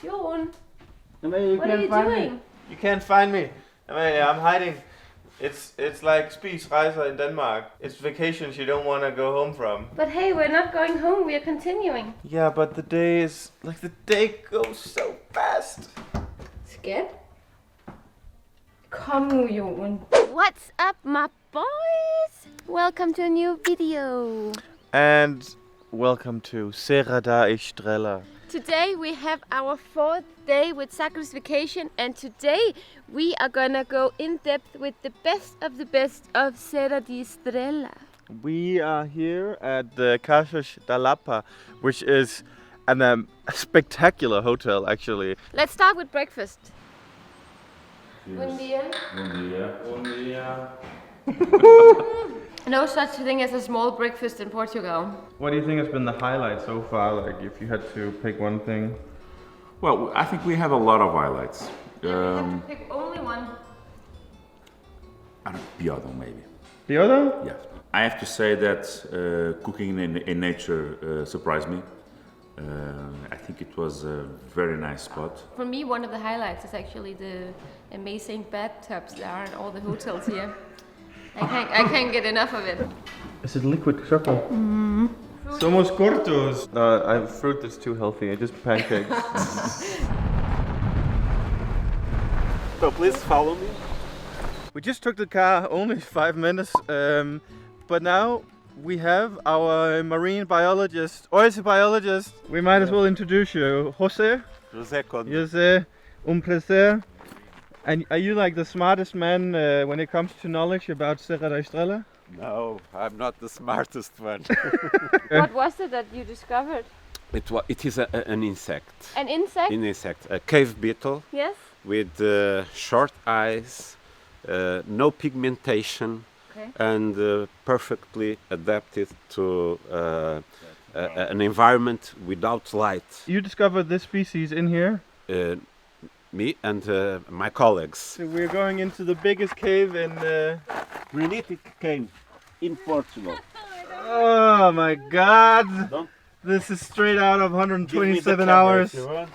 Joen, Amalie, what are you doing? You can't find me. Amalie, I'm hiding. It's like Spiesreiser in Denmark. It's vacations you don't want to go home from. But hey, we're not going home, we are continuing. Yeah, but the day goes so fast. Skat? Kom nu, Joen. What's up, my boys? Welcome to a new video. And welcome to Serra da Estrela. Today we have our 4th day with Sagres Vacation, and today we are gonna go in depth with the best of Serra da Estrela. We are here at the Casas da Lapa, which is a spectacular hotel actually. Let's start with breakfast. Cheers. Buen dia. Buen dia. No such thing as a small breakfast in Portugal. What do you think has been the highlight so far? Like, if you had to pick one thing. Well, I think we have a lot of highlights. Yeah, we have to pick only one. I don't know, Biodo maybe. Biodo? Yes. I have to say that cooking in nature surprised me. I think it was a very nice spot. For me, one of the highlights is actually the amazing bathtubs there are in all the hotels here. I can't get enough of it. Is it liquid chocolate? Mm-hmm. Somos cortos. I have fruit that's too healthy. Just pancakes. So please follow me. We just took the car only 5 minutes, but now we have our marine biologist, ocean biologist. We might as well introduce you, Jose. José Conde. Jose, un placer. And are you like the smartest man when it comes to knowledge about Serra da Estrela? No, I'm not the smartest one. What was it that you discovered? It is an insect. An insect? An insect, a cave beetle Yes. with short eyes, no pigmentation, Okay. and perfectly adapted to an environment without light. You discovered this species in here? Me and my colleagues. So we're going into the biggest cave in... Granitic cave in Portugal. Oh my god! Don't This is straight out of give me the 127 camera hours. if you want.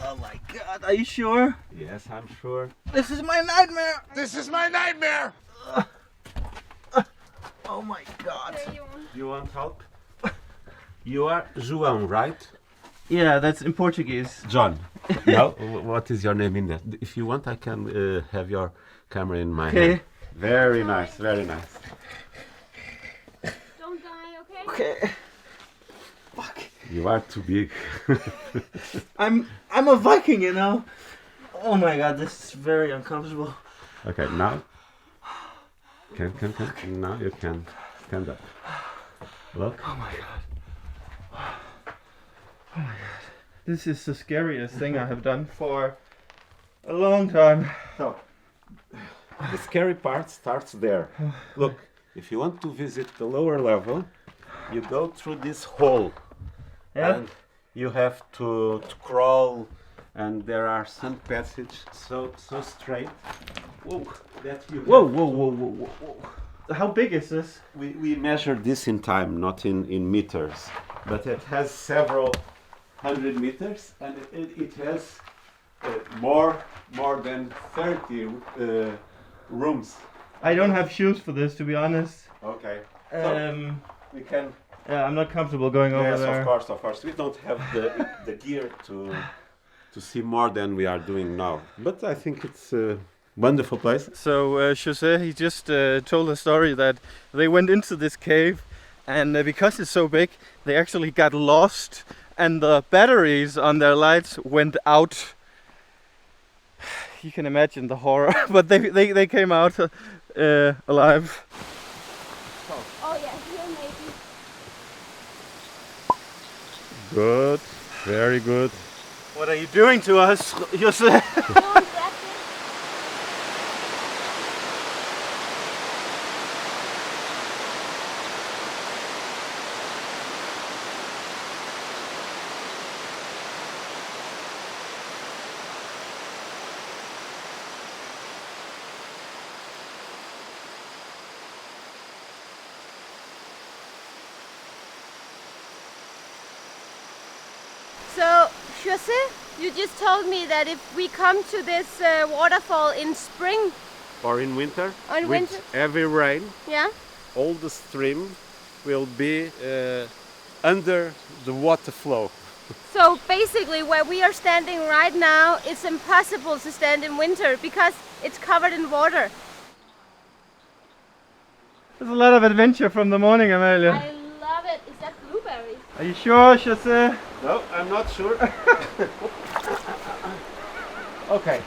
Oh my god, are you sure? Yes, I'm sure. This is my nightmare! This is my nightmare! Oh my god. Do you want help? You are João, right? Yeah, that's in Portuguese. John. No? What is your name in that? If you want, I can have your camera in my hand. Very nice, very nice. Don't die, okay? Okay. Fuck. You are too big. I'm a Viking, you know. Oh my god, this is very uncomfortable. Okay, now. Can. Now you can stand up. Look. Oh my god. Oh my god. This is the scariest thing I have done for a long time. So, the scary part starts there. Look, if you want to visit the lower level, you go through this hole. Yeah? And you have to crawl, and there are some passages so straight. Whoa, that you Whoa. How big is this? We measured this in time, not in meters, but it has several hundred meters, and it has more than 30 rooms. I don't have shoes for this, to be honest. Okay. So we can. Yeah, I'm not comfortable going over Yes, there. of course. We don't have the gear to see more than we are doing now. But I think it's a wonderful place. So Jose, he just told a story that they went into this cave, and because it's so big, they actually got lost, and the batteries on their lights went out. You can imagine the horror, but they came out alive. Oh yeah, here maybe. Good, very good. What are you doing to us, Jose? Don't grab it. Jose, you just told me that if we come to this waterfall in spring Or in winter, or in with winter, heavy rain, yeah, all the stream will be under the water flow. so basically where we are standing right now, it's impossible to stand in winter because it's covered in water. There's a lot of adventure from the morning, Amalie. I love it. Is that blueberries? Are you sure, Jose? No, I'm not sure. Okay.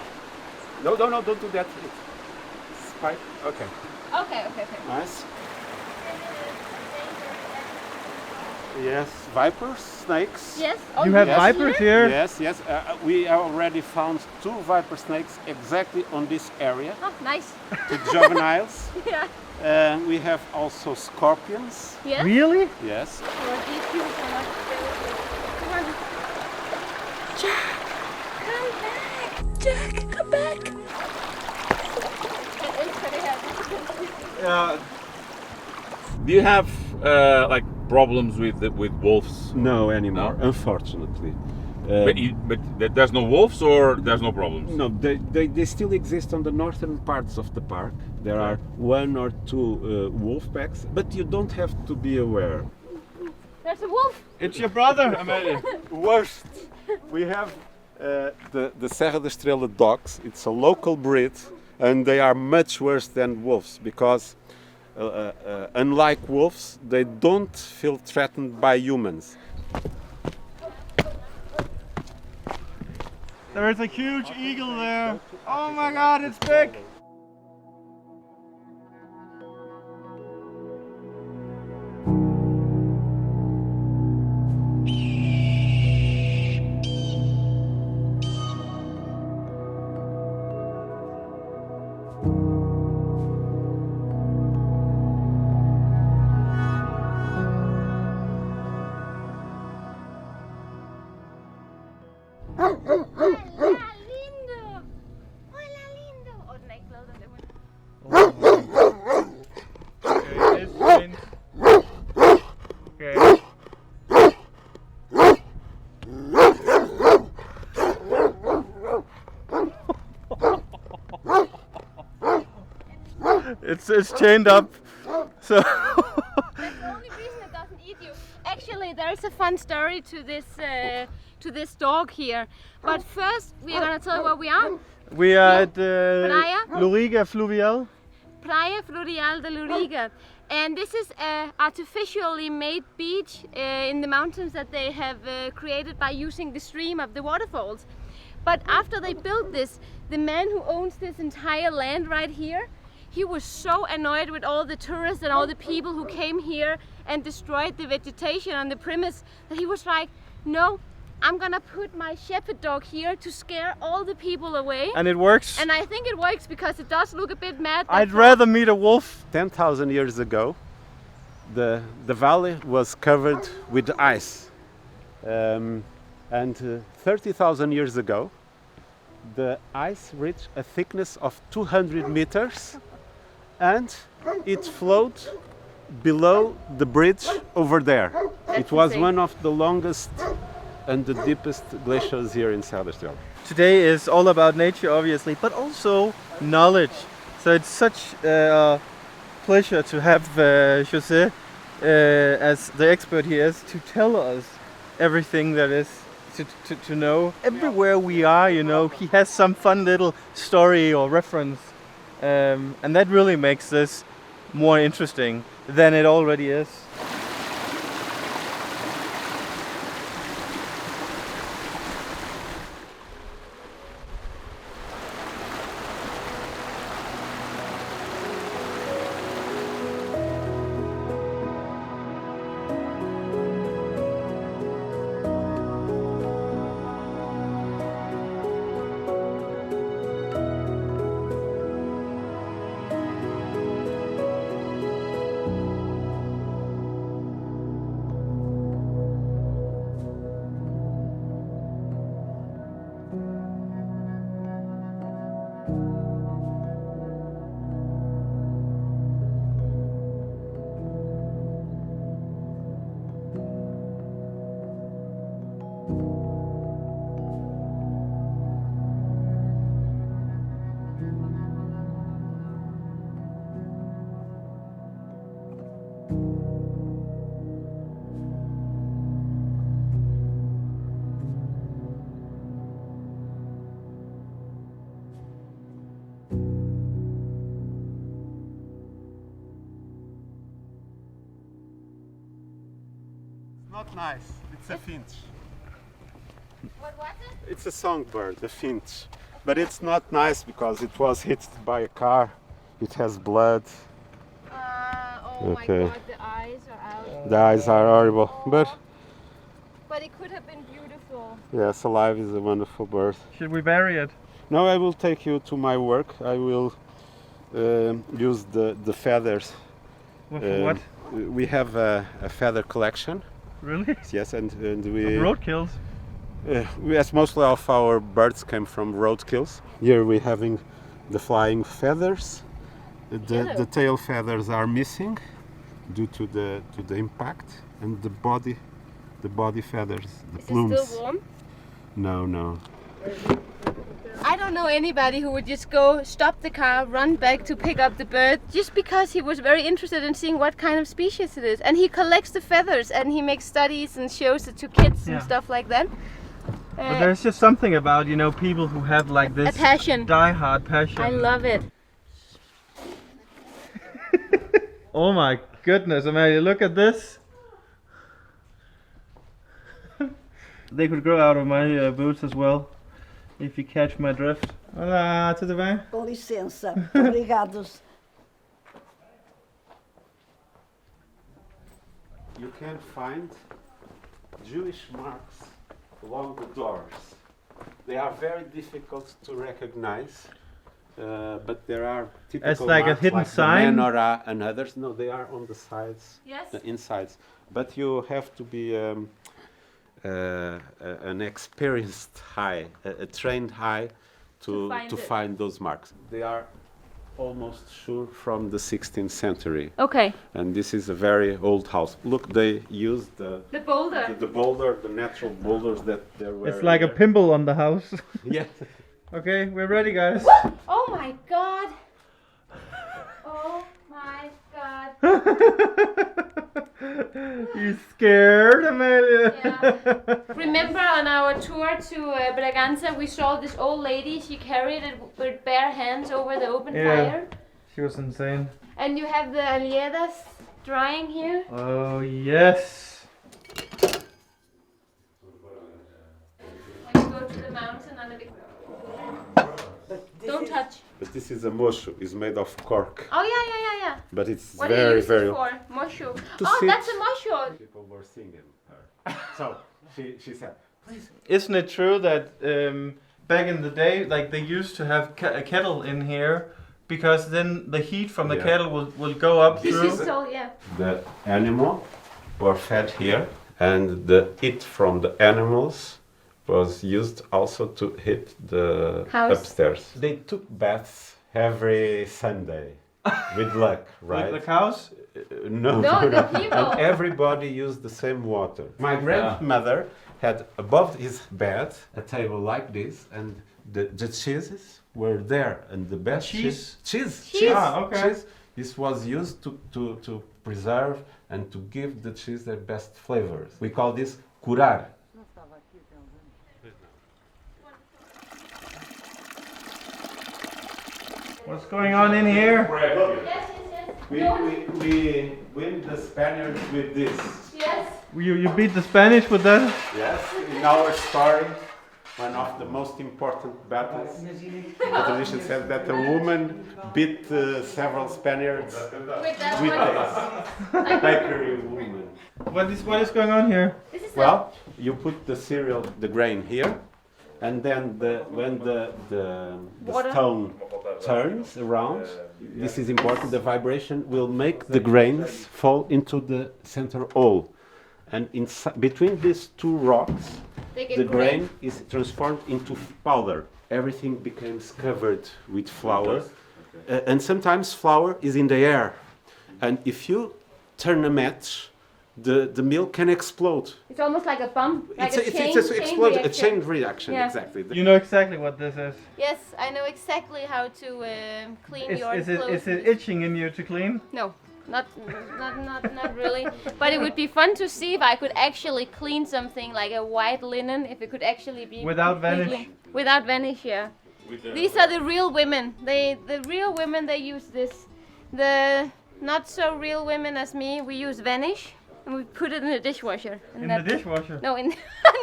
No, don't do that. It's fine. Okay. Okay. Nice. Yes, vipers, snakes. Yes. Oh, You have Yes. vipers here? Yes. We already found 2 viper snakes exactly on this area, Oh, nice. the juveniles. Yeah. We have also scorpions. Yes. Really? Yes. Or these people are not Come on. Jack, come back. Jack, come back. Yeah. Do you have like problems with wolves? No anymore, unfortunately. But there's no wolves or there's no problems? No, they still exist on the northern parts of the park. There are 1 or 2 wolf packs, but you don't have to be aware. There's a wolf. It's your brother, Amalie. Worst, we have the Serra da Estrela dogs. It's a local breed, and they are much worse than wolves because, unlike wolves, they don't feel threatened by humans. There's a huge eagle there. Oh my god, it's big. Hola, lindo. Hola, lindo. Oh, den er ikke glad, den der hund. Okay, this means... Okay. It's chained up, so... That's the only reason it doesn't eat you. Actually, there's a fun story to this dog here. But first, we are gonna tell you where we are. We are at Praia? Loriga Fluvial. Praia Fluvial de Loriga. And this is an artificially made beach in the mountains that they have created by using the stream of the waterfalls. But after they built this, the man who owns this entire land right here, he was so annoyed with all the tourists and all the people who came here and destroyed the vegetation on the premise that he was like, no, I'm gonna put my shepherd dog here to scare all the people away. And it works. And I think it works because it does look a bit mad. I'd rather meet a wolf. 10,000 years ago, the valley was covered with ice. And 30,000 years ago, the ice reached a thickness of 200 meters and it flowed below the bridge over there. It was insane. one of the longest and the deepest glaciers here in Serra da Estrela. Today is all about nature, obviously, but also knowledge. So it's such a pleasure to have Jose as the expert he is to tell us everything that is to know. Everywhere we are, you know, he has some fun little story or reference, and that really makes this more interesting than it already is. Not nice. It's a finch. What was it? It's a songbird, a finch. But it's not nice because it was hit by a car. It has blood. Oh my Okay. god, the eyes are out. The eyes are horrible. But But it could have been beautiful. yes, alive is a wonderful bird. Should we bury it? Now I will take you to my work. I will use the feathers. What? We have a feather collection. Really? Yes, and we Roadkills? yes, mostly of our birds came from roadkills. Here we're having the flying feathers. The tail feathers are missing due to the impact, and the body feathers, the Is plumes. it still warm? No. I don't know anybody who would just go stop the car, run back to pick up the bird just because he was very interested in seeing what kind of species it is. And he collects the feathers and he makes studies and shows it to kids and stuff like that. But there's just something about, you know, people who have like this a passion. die-hard passion. I love it. Oh my goodness, Amalie, look at this. They could grow out of my boots as well, if you catch my drift. Olá, tudo bem? Com licença, obrigados. You can find Jewish marks along the doors. They are very difficult to recognize, but there are typical It's like a marks hidden like sign? the menorah and others. No, they are on the sides, Yes. the insides. But you have to be an experienced eye, a trained eye to find it. find those marks. They are almost sure from the 16th century. Okay. And this is a very old house. Look, they used the boulder. boulder, the natural boulders that there were. It's like a there. pimple on the house. Yeah. Okay, we're ready, guys. Oh my god. Oh my god. You scared, Amalie? Yeah. Remember on our tour to Braganza, we saw this old lady. She carried it with bare hands over the open fire. She was insane. And you have the aliedas drying here. Oh yes. When you go to the mountain on the big... Don't touch. But this is a moshu. It's made of cork. Oh yeah. But it's What do you very, use very it for? Moshu. To Oh, sit. that's a moshu. People were singing her. So she said, please. Isn't it true that back in the day, like they used to have a kettle in here because then the heat from the Yeah. kettle will go up This through? is so, yeah. The animal were fed here, and the heat from the animals was used also to heat the House. upstairs. They took baths every Sunday with luck, right? Like the cows? No, No, the people. And everybody used the same water. My grandmother had above his bed a table like this, and the cheeses were there, and the best Cheese? cheese. Ah, okay. Cheese. This was used to preserve and to give the cheese their best flavors. We call this curar. What's going on in here? Yes. We win the Spaniards with this. Yes. You beat the Spanish with that? Yes, in our story, one of the most important battles. The tradition says that a woman beat several Spaniards With that with one. a bakery woman. What is going on here? This is Well, you put the cereal, the grain here, and then when the Water. stone turns around, this is important, the vibration will make the grains fall into the center hole. And between these two rocks, They get the grain. grain is transformed into powder. Everything becomes covered with flour. And sometimes flour is in the air. And if you turn a match, the milk can explode. It's almost like a bomb, like It's a chain explosion, a reaction. chain reaction, Yeah. exactly. You know exactly what this is. Yes, I know exactly how to clean your Is clothes. it itching in you to clean? No, not really. But it would be fun to see if I could actually clean something like a white linen, if it could actually be Without completely- vanish? Without vanish, yeah. These are the real women. The real women, they use this. The not so real women as me, we use vanish. and we put it in the dishwasher. And In the dishwasher? No, in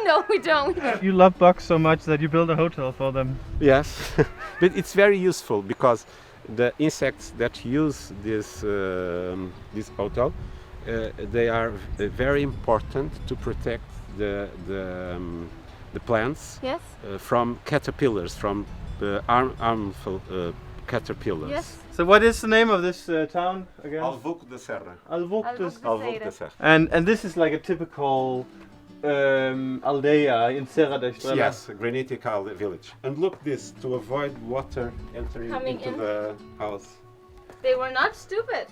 no, we don't. You love bugs so much that you build a hotel for them. Yes, but it's very useful because the insects that use this hotel, they are very important to protect the plants Yes. from caterpillars, from harmful caterpillars. Yes. So what is the name of this town again? Alvuc de Serra. Alvuc. Alvuc de Serra. And this is like a typical aldea in Serra da Estrela. Yes, a granitical village. And look this, to avoid water entering Coming into in. the house. They were not stupid.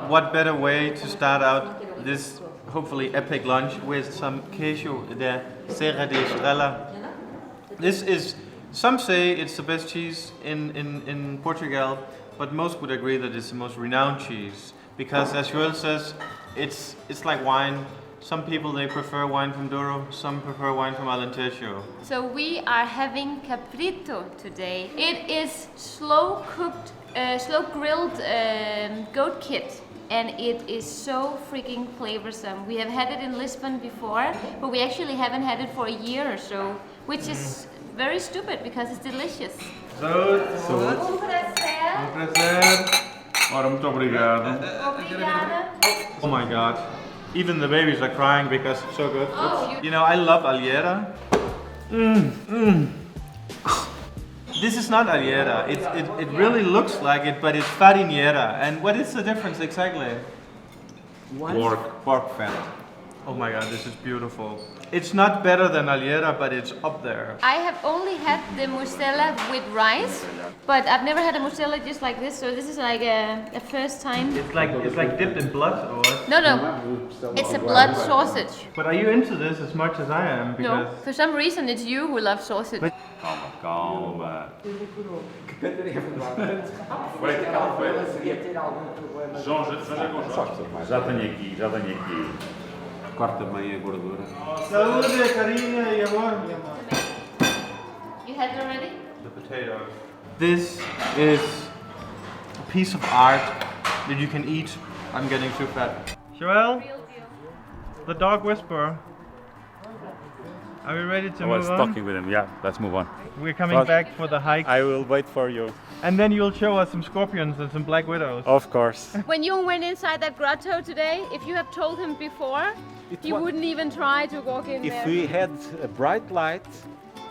What better way to start out this hopefully epic lunch with some queijo de Serra da Estrela. This is, some say it's the best cheese in Portugal, but most would agree that it's the most renowned cheese because, as Joel says, it's like wine. Some people, they prefer wine from Douro, some prefer wine from Alentejo. So we are having cabrito today. It is slow cooked, slow grilled goat kit. And it is so freaking flavorsome. We have had it in Lisbon before, but we actually haven't had it for a year or so, which is very stupid because it's delicious. Um prazer. Ora, muito obrigado. Obrigada. Oh my god. Even the babies are crying because it's so good. Oh, You know, I love alliera. This is not alliera. It really looks like it, but it's farinera. And what is the difference exactly? Pork fat. Oh my god, this is beautiful. It's not better than alliera, but it's up there. I have only had the mustela with rice, but I've never had a mustela just like this, so this is like a first time. It's like dipped in blood or what? No, it's a blood sausage. But are you into this as much as I am? No, Because for some reason it's you who loves sausage. Calma. Já tenho aqui. Corta bem a gordura. Saúde, carinho e amor. You had it already? The potatoes. This is a piece of art that you can eat. I'm getting too fat. Joel, Real deal. the dog whisperer. Are we ready to I was move on? talking with him. Yeah, let's move on. We're coming back for the hike, I will wait for you. and then you'll show us some scorpions and some black widows. Of course. When Joen went inside that grotto today, if you had told him before, he wouldn't even try to walk in If there. we had a bright light,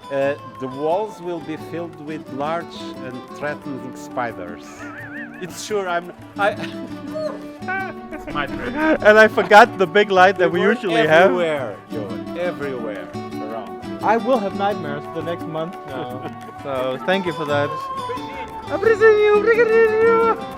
the walls will be filled with large and threatening spiders. It's sure My trip. And I forgot the big light that we usually have. everywhere, Joen, everywhere around. I will have nightmares for the next month now. So thank you for that. Obrigado.